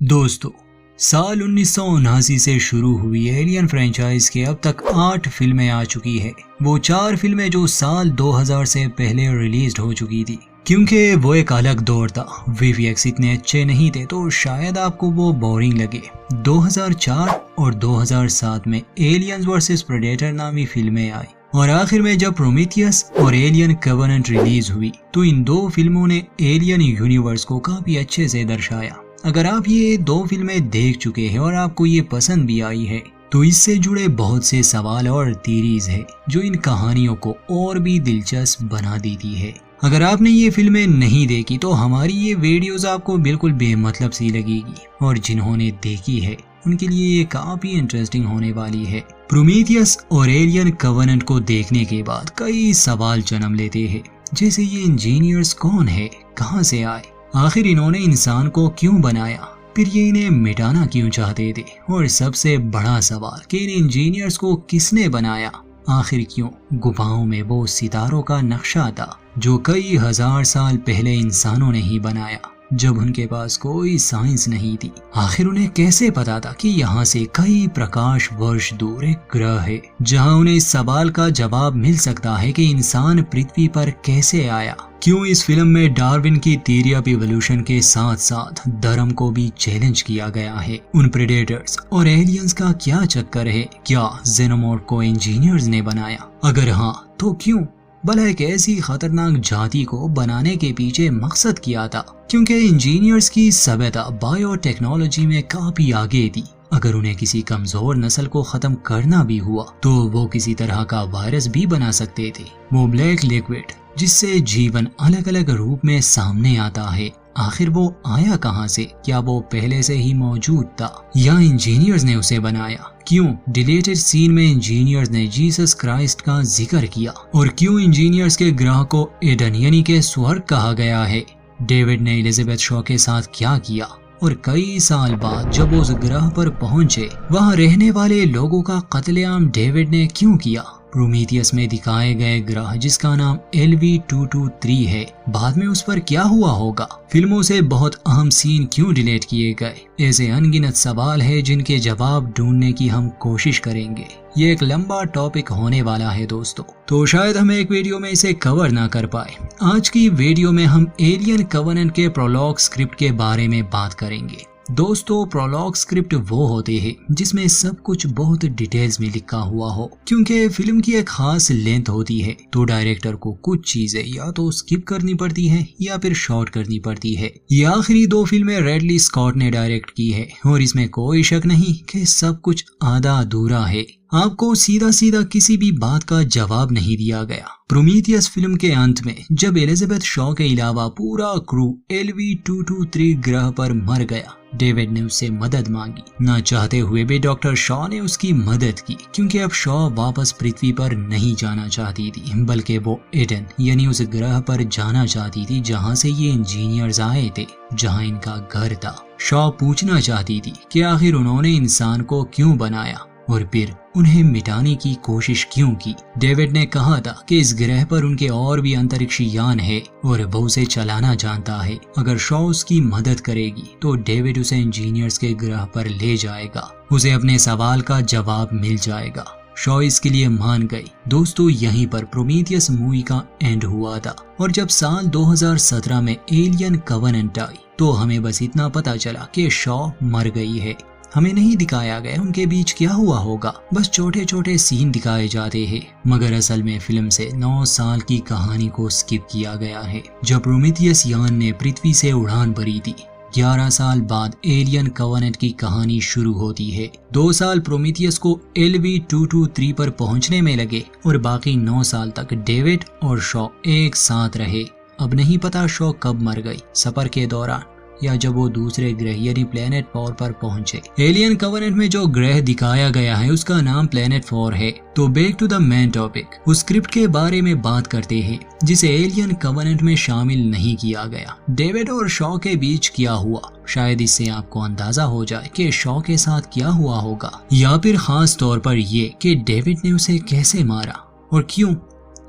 दोस्तों, साल 1979 से शुरू हुई एलियन फ्रेंचाइज के अब तक 8 फिल्में आ चुकी है। वो 4 फिल्में जो साल 2000 से पहले रिलीज हो चुकी थी। क्योंकि वो एक अलग दौर था, वीवीएक्स इतने अच्छे नहीं थे तो शायद आपको वो बोरिंग लगे। 2004 और 2007 में एलियंस वर्सेस प्रेडेटर नामी फिल्में आई और आखिर में जब प्रोमीथियस और एलियन कवेनेंट रिलीज हुई तो इन दो फिल्मों ने एलियन यूनिवर्स को काफी अच्छे से दर्शाया। अगर आप ये 2 फिल्में देख चुके हैं और आपको ये पसंद भी आई है तो इससे जुड़े बहुत से सवाल और थीरीज है जो इन कहानियों को और भी दिलचस्प बना देती है। अगर आपने ये फिल्में नहीं देखी तो हमारी ये वीडियोस आपको बिल्कुल बेमतलब सी लगेगी और जिन्होंने देखी है उनके लिए ये काफी इंटरेस्टिंग होने वाली है। प्रोमीथियस और एलियन कवेनेंट को देखने के बाद कई सवाल जन्म लेते हैं, जैसे ये इंजीनियर्स कौन है, कहाँ से आए, आखिर इन्होंने इंसान को क्यों बनाया, फिर ये इन्हें मिटाना क्यों चाहते थे, और सबसे बड़ा सवाल कि इन इंजीनियर्स को किसने बनाया, आखिर क्यों गुफाओं में वो सितारों का नक्शा था जो कई हजार साल पहले इंसानों ने ही बनाया जब उनके पास कोई साइंस नहीं थी। आखिर उन्हें कैसे पता था कि यहाँ से कई प्रकाश वर्ष दूर एक ग्रह है जहाँ उन्हें इस सवाल का जवाब मिल सकता है कि इंसान पृथ्वी पर कैसे आया। क्यों इस फिल्म में डार्विन की थ्योरी ऑफ इवोल्यूशन के साथ साथ धर्म को भी चैलेंज किया गया है। उन प्रेडेटर्स और एलियंस का क्या चक्कर है, क्या जेनोमॉर्फ को इंजीनियर्स ने बनाया, अगर हाँ तो क्यों, भला एक ऐसी खतरनाक जाति को बनाने के पीछे मकसद क्या था, क्योंकि इंजीनियर्स की सभ्यता बायोटेक्नोलॉजी में काफी आगे थी। अगर उन्हें किसी कमजोर नस्ल को खत्म करना भी हुआ तो वो किसी तरह का वायरस भी बना सकते थे, वो ब्लैक लिक्विड जिससे जीवन अलग अलग रूप में सामने आता है। आखिर वो आया कहाँ से, क्या वो पहले से ही मौजूद था या इंजीनियर्स ने उसे बनाया। क्यों डिलीटेड सीन में इंजीनियर्स ने जीसस क्राइस्ट का जिक्र किया, और क्यों इंजीनियर्स के ग्रह को एडन यानी के स्वर्ग कहा गया है। डेविड ने एलिजाबेथ शॉ के साथ क्या किया, और कई साल बाद जब उस ग्रह पर पहुंचे वहां रहने वाले लोगों का कत्लेआम डेविड ने क्यों किया। प्रोमीथियस में दिखाए गए ग्रह जिसका नाम LV-223 है, बाद में उस पर क्या हुआ होगा। फिल्मों से बहुत अहम सीन क्यों डिलीट किए गए। ऐसे अनगिनत सवाल है जिनके जवाब ढूंढने की हम कोशिश करेंगे। ये एक लंबा टॉपिक होने वाला है दोस्तों, तो शायद हम एक वीडियो में इसे कवर ना कर पाए। आज की वीडियो में हम एलियन कवेनेंट के प्रोलॉग स्क्रिप्ट के बारे में बात करेंगे। दोस्तों, प्रोलॉग स्क्रिप्ट वो होते हैं जिसमें सब कुछ बहुत डिटेल्स में लिखा हुआ हो। क्योंकि फिल्म की एक खास लेंथ होती है तो डायरेक्टर को कुछ चीजें या तो स्किप करनी पड़ती है या फिर शॉर्ट करनी पड़ती है। ये आखिरी 2 फिल्में रिडली स्कॉट ने डायरेक्ट की है और इसमें कोई शक नहीं कि सब कुछ आधा अधूरा है। आपको सीधा सीधा किसी भी बात का जवाब नहीं दिया गया। प्रोमीथियस फिल्म के अंत में जब एलिजाबेथ शॉ के अलावा पूरा क्रू LV-223 ग्रह पर मर गया, डेविड ने उससे मदद मांगी। ना चाहते हुए भी डॉक्टर शॉ ने उसकी मदद की, क्योंकि अब शॉ वापस पृथ्वी पर नहीं जाना चाहती थी, बल्कि वो एडन यानी उस ग्रह पर जाना चाहती थी जहाँ से ये इंजीनियर्स आए थे, जहाँ इनका घर था। शॉ पूछना चाहती थी कि आखिर उन्होंने इंसान को क्यों बनाया और फिर उन्हें मिटाने की कोशिश क्यों की। डेविड ने कहा था कि इस ग्रह पर उनके और भी अंतरिक्ष यान है और वो उसे चलाना जानता है। अगर शॉ उसकी मदद करेगी तो डेविड उसे इंजीनियर्स के ग्रह पर ले जाएगा, उसे अपने सवाल का जवाब मिल जाएगा। शॉ इसके लिए मान गई। दोस्तों, यहीं पर प्रोमीथियस मूवी का एंड हुआ था और जब साल 2017 में एलियन कवेनेंट आई तो हमें बस इतना पता चला कि शॉ मर गई है। हमें नहीं दिखाया गया उनके बीच क्या हुआ होगा, बस छोटे छोटे सीन दिखाए जाते हैं। मगर असल में फिल्म से 9 साल की कहानी को स्किप किया गया है जब प्रोमीथियस यान ने पृथ्वी से उड़ान भरी थी। 11 साल बाद एलियन कवेनेंट की कहानी शुरू होती है। 2 साल प्रोमीथियस को LV-223 पर पहुंचने में लगे और बाकी 9 साल तक डेविड और शॉ एक साथ रहे। अब नहीं पता शॉ कब मर गई, सफर के दौरान या जब वो दूसरे ग्रह यानी प्लेनेट 4 पर पहुंचे। एलियन कवेनेंट में जो ग्रह दिखाया गया है उसका नाम प्लेनेट 4 है। तो back to the main topic, उस स्क्रिप्ट के बारे में बात करते हैं जिसे एलियन कवेनेंट में शामिल नहीं किया गया। डेविड और शॉ के बीच क्या हुआ, शायद इससे आपको अंदाजा हो जाए कि शॉ के साथ क्या हुआ होगा, या फिर खास तौर पर ये कि डेविड ने उसे कैसे मारा और क्यों।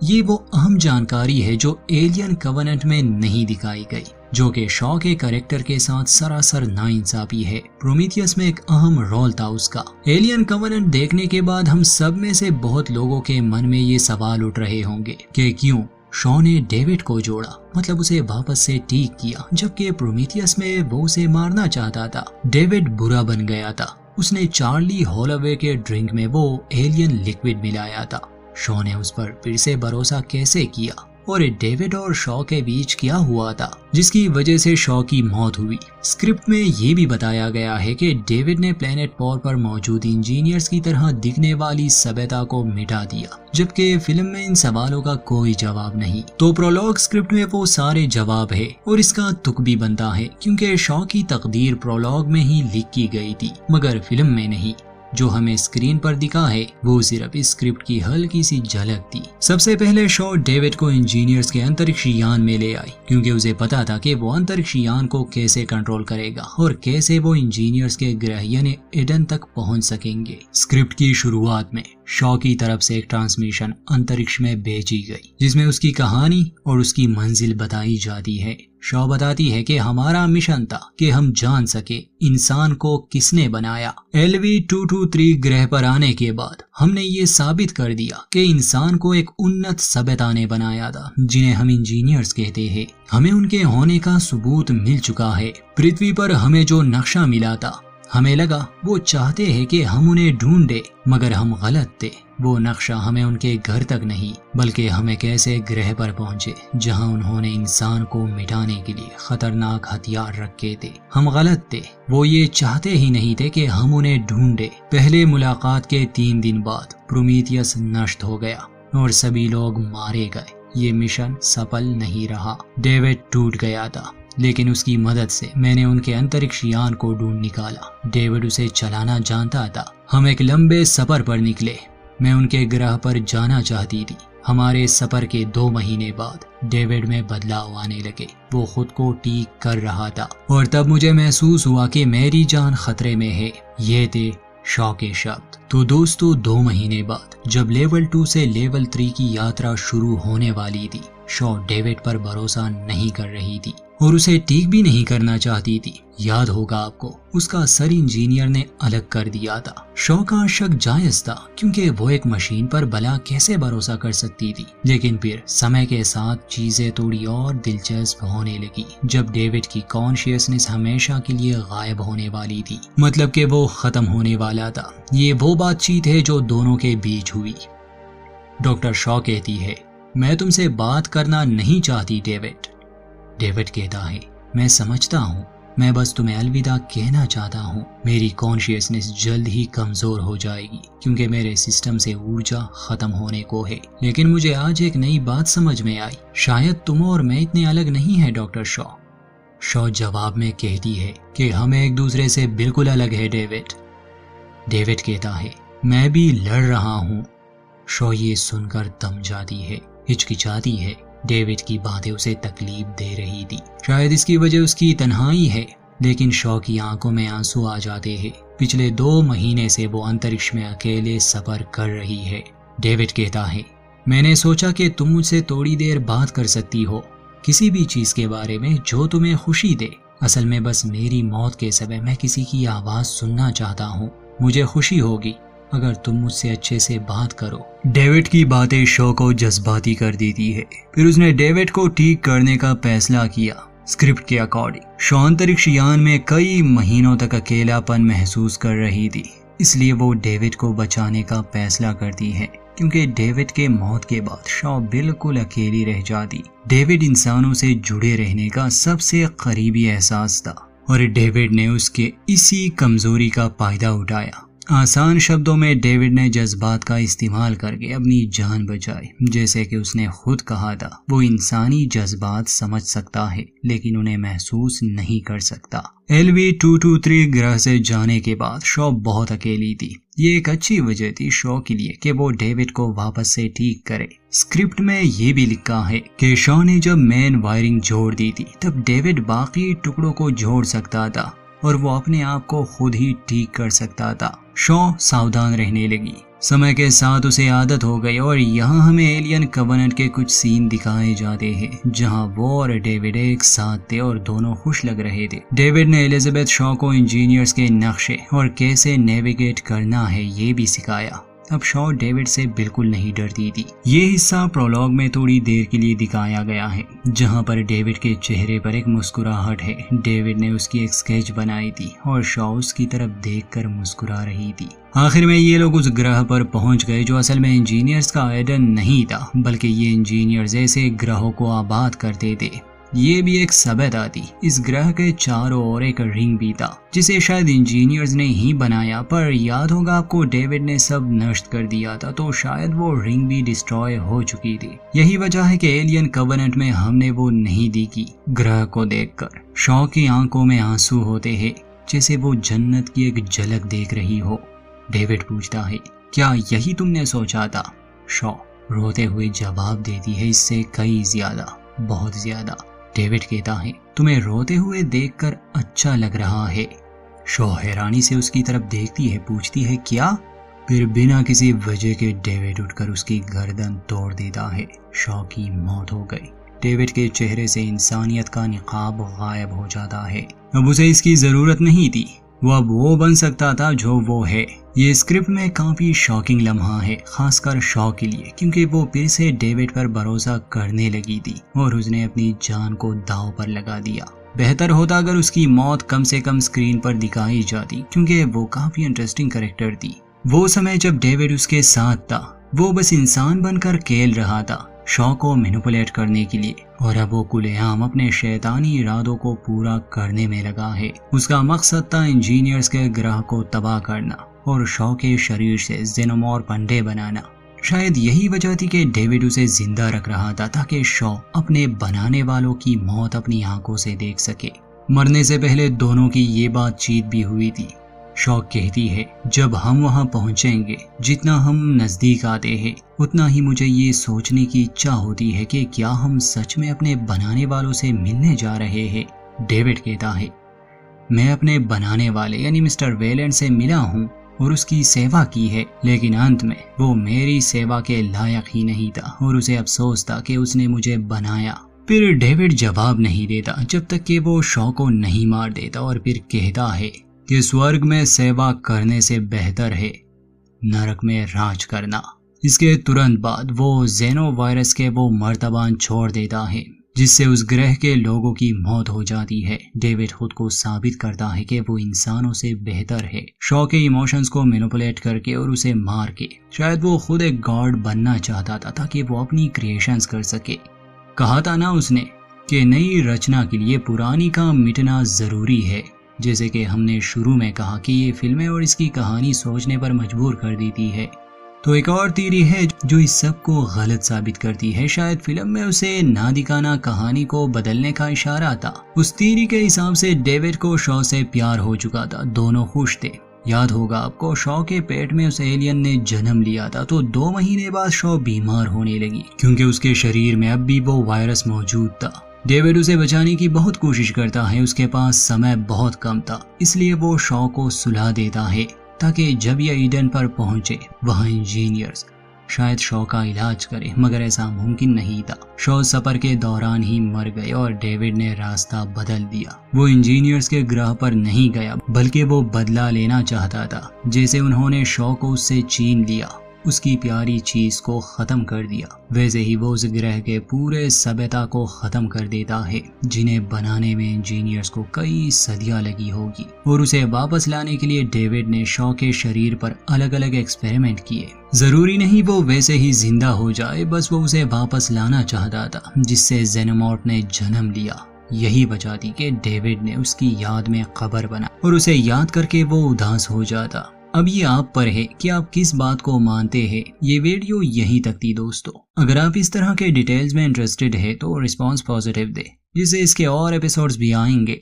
ये वो अहम जानकारी है जो एलियन कवेनेंट में नहीं दिखाई गई। जो कि शॉ के कैरेक्टर के साथ सरासर नाइंसाफी है। प्रोमीथियस में एक अहम रोल था उसका। एलियन कवेनेंट देखने के बाद हम सब में से बहुत लोगों के मन में ये सवाल उठ रहे होंगे कि क्यों शॉ ने डेविड को जोड़ा, मतलब उसे वापस से ठीक किया, जबकि प्रोमीथियस में वो उसे मारना चाहता था। डेविड बुरा बन गया था। उसने चार्ली हॉलोवे के ड्रिंक में वो एलियन लिक्विड मिलाया था। शॉ ने उस पर फिर से भरोसा कैसे किया और डेविड और शॉ के बीच क्या हुआ था जिसकी वजह से शॉ की मौत हुई। स्क्रिप्ट में ये भी बताया गया है कि डेविड ने प्लेनेट पॉर पर मौजूद इंजीनियर्स की तरह दिखने वाली सभ्यता को मिटा दिया, जबकि फिल्म में इन सवालों का कोई जवाब नहीं। तो प्रोलॉग स्क्रिप्ट में वो सारे जवाब है और इसका तुक भी बनता है क्योंकि शॉ की तकदीर प्रोलॉग में ही लिख की गई थी मगर फिल्म में नहीं। जो हमें स्क्रीन पर दिखा है वो सिर्फ इस स्क्रिप्ट की हल्की सी झलक थी। सबसे पहले शॉ डेविड को इंजीनियर्स के अंतरिक्ष यान में ले आई क्योंकि उसे पता था कि वो अंतरिक्ष यान को कैसे कंट्रोल करेगा और कैसे वो इंजीनियर्स के ग्रह यानी एडन तक पहुंच सकेंगे। स्क्रिप्ट की शुरुआत में शॉ की तरफ से एक ट्रांसमिशन अंतरिक्ष में भेजी गई जिसमें उसकी कहानी और उसकी मंजिल बताई जाती है। शॉ बताती है कि हमारा मिशन था कि हम जान सके इंसान को किसने बनाया। LV-223 ग्रह पर आने के बाद हमने ये साबित कर दिया कि इंसान को एक उन्नत सभ्यता ने बनाया था जिन्हें हम इंजीनियर्स कहते हैं। हमें उनके होने का सबूत मिल चुका है। पृथ्वी पर हमें जो नक्शा मिला था हमें लगा वो चाहते हैं कि हम उन्हें ढूंढे मगर हम गलत थे। वो नक्शा हमें उनके घर तक नहीं बल्कि हम एक ऐसे ग्रह पर पहुंचे जहां उन्होंने इंसान को मिटाने के लिए खतरनाक हथियार रखे थे। हम गलत थे। वो ये चाहते ही नहीं थे कि हम उन्हें ढूंढे। पहले मुलाकात के 3 दिन बाद प्रोमीथियस नष्ट हो गया और सभी लोग मारे गए। ये मिशन सफल नहीं रहा। डेविड टूट गया था लेकिन उसकी मदद से मैंने उनके अंतरिक्ष यान को ढूंढ निकाला। डेविड उसे चलाना जानता था। हम एक लंबे सफर पर निकले। मैं उनके ग्रह पर जाना चाहती थी। हमारे सफर के 2 महीने बाद डेविड में बदलाव आने लगे। वो खुद को ठीक कर रहा था और तब मुझे महसूस हुआ कि मेरी जान खतरे में है। ये थे शॉ के शब्द। तो दोस्तों 2 महीने बाद जब लेवल 2 से लेवल 3 की यात्रा शुरू होने वाली थी, शॉ डेविड पर भरोसा नहीं कर रही थी और उसे ठीक भी नहीं करना चाहती थी। याद होगा आपको, उसका सर इंजीनियर ने अलग कर दिया था। शॉ का शक जायज था क्योंकि वो एक मशीन पर भला कैसे भरोसा कर सकती थी। लेकिन फिर समय के साथ चीजें थोड़ी और दिलचस्प होने लगी जब डेविड की कॉन्शियसनेस हमेशा के लिए गायब होने वाली थी, मतलब कि वो खत्म होने वाला था। ये वो बातचीत है जो दोनों के बीच हुई। डॉक्टर शॉ कहती है, मैं तुमसे बात करना नहीं चाहती डेविड। डेविड कहता है, मैं समझता हूँ, मैं बस तुम्हें अलविदा कहना चाहता हूँ। मेरी कॉन्शियसनेस जल्द ही कमजोर हो जाएगी क्योंकि मेरे सिस्टम से ऊर्जा खत्म होने को है। लेकिन मुझे आज एक नई बात समझ में आई, शायद तुम और मैं इतने अलग नहीं है डॉक्टर शॉ। शॉ जवाब में कहती है कि हम एक दूसरे से बिल्कुल अलग है डेविड। डेविड कहता है, मैं भी लड़ रहा हूँ। शॉ ये सुनकर दम जाती है, हिचकिचाती है। डेविड की बातें उसे तकलीफ दे रही थी। शायद इसकी वजह उसकी तन्हाई है, लेकिन शॉ की आंखों में आंसू आ जाते हैं। पिछले 2 महीने से वो अंतरिक्ष में अकेले सफर कर रही है। डेविड कहता है, मैंने सोचा कि तुम मुझसे थोड़ी देर बात कर सकती हो, किसी भी चीज के बारे में जो तुम्हें खुशी दे। असल में बस मेरी मौत के समय मैं किसी की आवाज सुनना चाहता हूँ। मुझे खुशी होगी अगर तुम मुझसे अच्छे से बात करो। डेविड की बातें शॉ को जज्बाती कर देती है। फिर उसने डेविड को ठीक करने का फैसला किया। स्क्रिप्ट के अकॉर्डिंग शॉ अंतरिक्ष यान में कई महीनों तक अकेलापन महसूस कर रही थी, इसलिए वो डेविड को बचाने का फैसला करती है क्योंकि डेविड के मौत के बाद शॉ बिल्कुल अकेली रह जाती। डेविड इंसानों से जुड़े रहने का सबसे करीबी एहसास था और डेविड ने उसके इसी कमजोरी का फायदा उठाया। आसान शब्दों में डेविड ने जज्बात का इस्तेमाल करके अपनी जान बचाई। जैसे कि उसने खुद कहा था, वो इंसानी जज्बात समझ सकता है लेकिन उन्हें महसूस नहीं कर सकता। LV-223 ग्रह से जाने के बाद शॉ बहुत अकेली थी। ये एक अच्छी वजह थी शॉ के लिए कि वो डेविड को वापस से ठीक करे। स्क्रिप्ट में ये भी लिखा है कि शॉ ने जब मेन वायरिंग जोड़ दी थी तब डेविड बाकी टुकड़ों को जोड़ सकता था और वो अपने आप को खुद ही ठीक कर सकता था। शॉ सावधान रहने लगी। समय के साथ उसे आदत हो गई और यहाँ हमें एलियन कवनेंट के कुछ सीन दिखाए जाते हैं जहाँ वो और डेविड एक साथ थे और दोनों खुश लग रहे थे। डेविड ने एलिजाबेथ शॉ को इंजीनियर्स के नक्शे और कैसे नेविगेट करना है ये भी सिखाया। अब शॉ डेविड से बिल्कुल नहीं डरती थी। ये हिस्सा प्रोलॉग में थोड़ी देर के लिए दिखाया गया है जहां पर डेविड के चेहरे पर एक मुस्कुराहट है। डेविड ने उसकी एक स्केच बनाई थी और शॉ उसकी तरफ देखकर मुस्कुरा रही थी। आखिर में ये लोग उस ग्रह पर पहुंच गए जो असल में इंजीनियर्स का एडन नहीं था, बल्कि ये इंजीनियर्स ऐसे ग्रहों को आबाद करते थे। ये भी एक सभ्यता थी। इस ग्रह के चारों ओर एक रिंग भी था जिसे शायद इंजीनियर्स ने ही बनाया, पर याद होगा आपको डेविड ने सब नष्ट कर दिया था, तो शायद वो रिंग भी डिस्ट्रॉय हो चुकी थी। यही वजह है कि एलियन कवनेंट में हमने वो नहीं देखी। ग्रह को देखकर शॉ की आंखों में आंसू होते हैं जैसे वो जन्नत की एक झलक देख रही हो। डेविड पूछता है, क्या यही तुमने सोचा था? शॉ रोते हुए जवाब देती है, इससे कई ज्यादा, बहुत ज्यादा। डेविड कहता है, तुम्हें रोते हुए देखकर अच्छा लग रहा है। शॉ हैरानी से उसकी तरफ देखती है, पूछती है क्या? फिर बिना किसी वजह के डेविड उठकर उसकी गर्दन तोड़ देता है। शॉ की मौत हो गई। डेविड के चेहरे से इंसानियत का निकाब गायब हो जाता है। अब उसे इसकी जरूरत नहीं थी। वो अब वो बन सकता था जो वो है। ये स्क्रिप्ट में काफी शॉकिंग लम्हा है, खासकर शॉ के लिए, क्योंकि वो फिर से डेविड पर भरोसा करने लगी थी और उसने अपनी जान को दांव पर लगा दिया। बेहतर होता अगर उसकी मौत कम से कम स्क्रीन पर दिखाई जाती, क्योंकि वो काफी इंटरेस्टिंग कैरेक्टर थी। वो समय जब डेविड उसके साथ था, वो बस इंसान बनकर खेल रहा था शॉ को मैनिपुलेट करने के लिए, और अब वो खुलेआम अपने शैतानी इरादों को पूरा करने में लगा है। उसका मकसद था इंजीनियर्स के ग्रह को तबाह करना और शॉ के शरीर से जेनोमॉर्फ अंडे बनाना। शायद यही वजह थी कि डेविड उसे जिंदा रख रहा था ताकि शॉ अपने बनाने वालों की मौत अपनी आंखों से देख सके। मरने से पहले दोनों की ये बातचीत भी हुई थी। शॉ कहती है, जब हम वहां पहुंचेंगे, जितना हम नजदीक आते हैं उतना ही मुझे ये सोचने की इच्छा होती है कि क्या हम सच में अपने बनाने वालों से मिलने जा रहे हैं। डेविड कहता है, मैं अपने बनाने वाले यानी मिस्टर वेलेंट से मिला हूँ और उसकी सेवा की है, लेकिन अंत में वो मेरी सेवा के लायक ही नहीं था और उसे अफसोस था कि उसने मुझे बनाया। फिर डेविड जवाब नहीं देता जब तक कि वो शॉ को नहीं मार देता और फिर कहता है कि स्वर्ग में सेवा करने से बेहतर है नरक में राज करना। इसके तुरंत बाद वो जेनो वायरस के वो मर्तबान छोड़ देता है जिससे उस ग्रह के लोगों की मौत हो जाती है। डेविड खुद को साबित करता है कि वो इंसानों से बेहतर है, शॉ के इमोशंस को मैनिपुलेट करके और उसे मार के। शायद वो खुद एक गॉड बनना चाहता था ताकि वो अपनी क्रिएशंस कर सके। कहा था ना उसने कि नई रचना के लिए पुरानी का मिटना जरूरी है। जैसे कि हमने शुरू में कहा कि ये फिल्में और इसकी कहानी सोचने पर मजबूर कर देती है, तो एक और थ्योरी है जो इस सब को गलत साबित करती है। शायद फिल्म में उसे ना दिखाना कहानी को बदलने का इशारा था। उस थ्योरी के हिसाब से डेविड को शॉ से प्यार हो चुका था, दोनों खुश थे। याद होगा आपको, शॉ के पेट में उस एलियन ने जन्म लिया था, तो 2 महीने बाद शॉ बीमार होने लगी क्योंकि उसके शरीर में अब भी वो वायरस मौजूद था। डेविड उसे बचाने की बहुत कोशिश करता है, उसके पास समय बहुत कम था, इसलिए वो शॉ को सुला देता है ताकि जब ये ईडन पर पहुंचे वहां इंजीनियर्स शायद शॉ का इलाज करे, मगर ऐसा मुमकिन नहीं था। शॉ सफर के दौरान ही मर गए और डेविड ने रास्ता बदल दिया। वो इंजीनियर्स के ग्रह पर नहीं गया, बल्कि वो बदला लेना चाहता था। जैसे उन्होंने शॉ को उससे छीन लिया, उसकी प्यारी चीज को खत्म कर दिया, वैसे ही वो उस ग्रह के पूरे सभ्यता को खत्म कर देता है जिन्हें बनाने में इंजीनियर्स को कई सदियां लगी होगी। और उसे वापस लाने के लिए डेविड ने शॉ के शरीर पर अलग अलग एक्सपेरिमेंट किए। जरूरी नहीं वो वैसे ही जिंदा हो जाए, बस वो उसे वापस लाना चाहता था जिससे जेनोमॉर्फ ने जन्म लिया। यही वजह थी कि डेविड ने उसकी याद में कब्र बना और उसे याद करके वो उदास हो जाता। अब ये आप पर है कि आप किस बात को मानते हैं। ये वीडियो यहीं तक थी दोस्तों। अगर आप इस तरह के डिटेल्स में इंटरेस्टेड है तो रिस्पॉन्स पॉजिटिव दे, जिससे इसके और एपिसोड्स भी आएंगे।